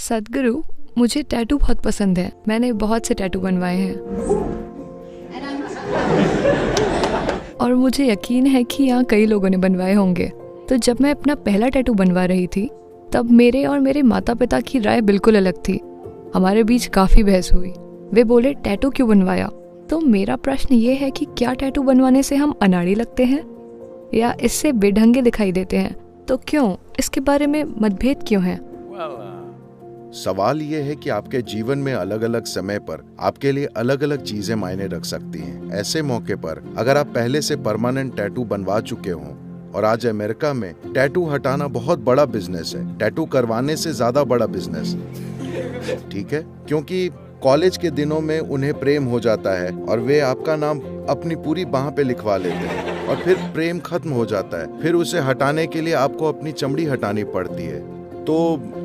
सद्गुरु, मुझे टैटू बहुत पसंद है। मैंने बहुत से टैटू बनवाए हैं और मुझे यकीन है कि यहाँ कई लोगों ने बनवाए होंगे। तो जब मैं अपना पहला टैटू बनवा रही थी तब मेरे और मेरे माता पिता की राय बिल्कुल अलग थी। हमारे बीच काफ़ी बहस हुई। वे बोले टैटू क्यों बनवाया। तो मेरा प्रश्न ये है कि क्या टैटू बनवाने से हम अनाड़ी लगते हैं या इससे बेढंगे दिखाई देते हैं? तो क्यों, इसके बारे में मतभेद क्यों है? सवाल ये है कि आपके जीवन में अलग अलग समय पर आपके लिए अलग अलग चीजें मायने रख सकती हैं। ऐसे मौके पर अगर आप पहले से परमानेंट टैटू बनवा चुके हों और आज अमेरिका में टैटू हटाना बहुत बड़ा बिजनेस है, टैटू करवाने से ज्यादा बड़ा बिजनेस, ठीक है, क्योंकि कॉलेज के दिनों में उन्हें प्रेम हो जाता है और वे आपका नाम अपनी पूरी बाह पे लिखवा लेते हैं और फिर प्रेम खत्म हो जाता है। फिर उसे हटाने के लिए आपको अपनी चमड़ी हटानी पड़ती है। तो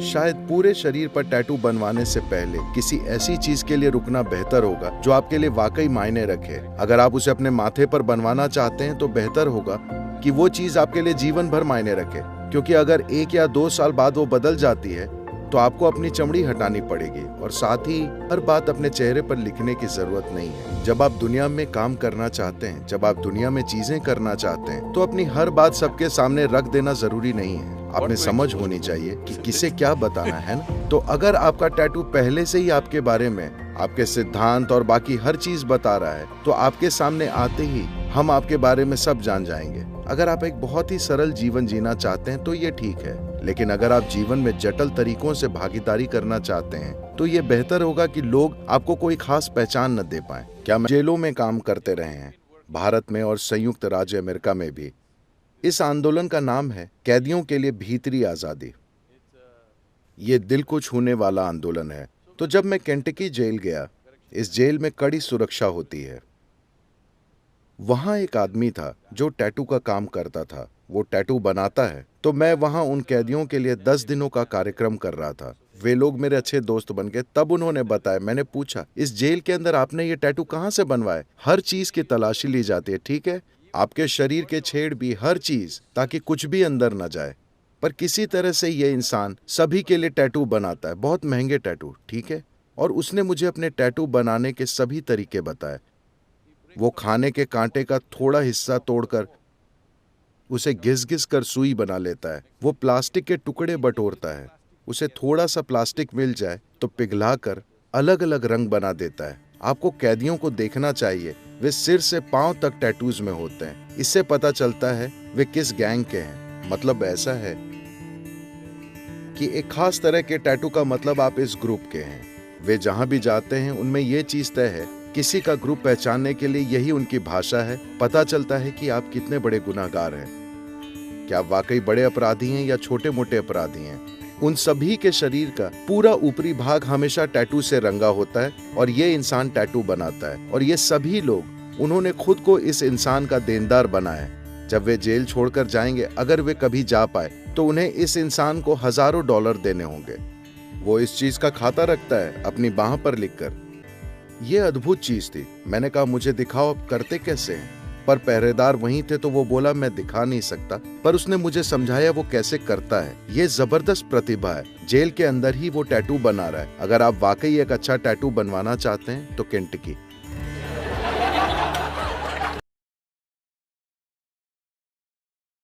शायद पूरे शरीर पर टैटू बनवाने से पहले किसी ऐसी चीज के लिए रुकना बेहतर होगा जो आपके लिए वाकई मायने रखे। अगर आप उसे अपने माथे पर बनवाना चाहते हैं तो बेहतर होगा कि वो चीज आपके लिए जीवन भर मायने रखे, क्योंकि अगर 1 या 2 साल बाद वो बदल जाती है तो आपको अपनी चमड़ी हटानी पड़ेगी और साथ ही हर बात अपने चेहरे पर लिखने की जरूरत नहीं है। जब आप दुनिया में काम करना चाहते हैं, जब आप दुनिया में चीजें करना चाहते हैं, तो अपनी हर बात सबके सामने रख देना जरूरी नहीं है। आप में समझ होनी चाहिए कि किसे क्या बताना है ना। तो अगर आपका टैटू पहले से ही आपके बारे में, आपके सिद्धांत और बाकी हर चीज बता रहा है, तो आपके सामने आते ही हम आपके बारे में सब जान जाएंगे। अगर आप एक बहुत ही सरल जीवन जीना चाहते हैं तो ये ठीक है, लेकिन अगर आप जीवन में जटिल तरीकों से भागीदारी करना चाहते हैं तो ये बेहतर होगा कि लोग आपको कोई खास पहचान न दे पाए। क्या जेलों में काम करते रहे हैं, भारत में और संयुक्त राज्य अमेरिका में भी। इस आंदोलन का नाम है कैदियों के लिए भीतरी आजादी। ये दिल को छूने वाला आंदोलन है। तो जब मैं केंटकी जेल गया, इस जेल में कड़ी सुरक्षा होती है। वहां एक आदमी था जो टैटू का काम करता था, वो टैटू बनाता है। तो मैं वहां उन कैदियों के लिए 10 दिनों का कार्यक्रम कर रहा था। वे लोग मेरे अच्छे दोस्त बन गए। तब उन्होंने बताया, मैंने पूछा, इस जेल के अंदर आपने ये टैटू कहाँ से बनवाए? हर चीज की तलाशी ली जाती है, ठीक है, आपके शरीर के छेड़ भी, हर चीज, ताकि कुछ भी अंदर न जाए। पर किसी तरह से ये इंसान सभी के लिए टैटू बनाता है, बहुत महंगे टैटू, ठीक है। और उसने मुझे अपने टैटू बनाने के सभी तरीके बताए। वो खाने के कांटे का थोड़ा हिस्सा तोड़कर उसे घिस घिस कर सुई बना लेता है। वो प्लास्टिक के टुकड़े बटोरता है, उसे थोड़ा सा प्लास्टिक मिल जाए तो पिघलाकर अलग अलग रंग बना देता है। आपको कैदियों को देखना चाहिए, वे सिर से पांव तक टैटूज में होते हैं। इससे पता चलता है वे किस गैंग के हैं। मतलब ऐसा है कि एक खास तरह के टैटू का मतलब आप इस ग्रुप के हैं। वे जहां भी जाते हैं उनमें यह चीज तय है, किसी का ग्रुप पहचानने के लिए यही उनकी भाषा है। पता चलता है कि आप कितने बड़े गुनाहगार हैं, क्या आप वाकई बड़े अपराधी हैं या छोटे मोटे अपराधी हैं। उन सभी के शरीर का पूरा ऊपरी भाग हमेशा टैटू से रंगा होता है और ये इंसान टैटू बनाता है। और ये सभी लोग, उन्होंने खुद को इस इंसान का देनदार बनाया है। जब वे जेल छोड़कर जाएंगे, अगर वे कभी जा पाए, तो उन्हें इस इंसान को हजारों डॉलर देने होंगे। वो इस चीज का खाता रखता है अपनी बाह पर लिखकर। ये अद्भुत चीज थी। मैंने कहा, मुझे दिखाओ आप करते कैसे हैं। पर पहरेदार वहीं थे तो वो बोला, मैं दिखा नहीं सकता, पर उसने मुझे समझाया वो कैसे करता है। ये जबरदस्त प्रतिभा है। जेल के अंदर ही वो टैटू बना रहा है। अगर आप वाकई एक अच्छा टैटू बनवाना चाहते हैं तो केंटकी।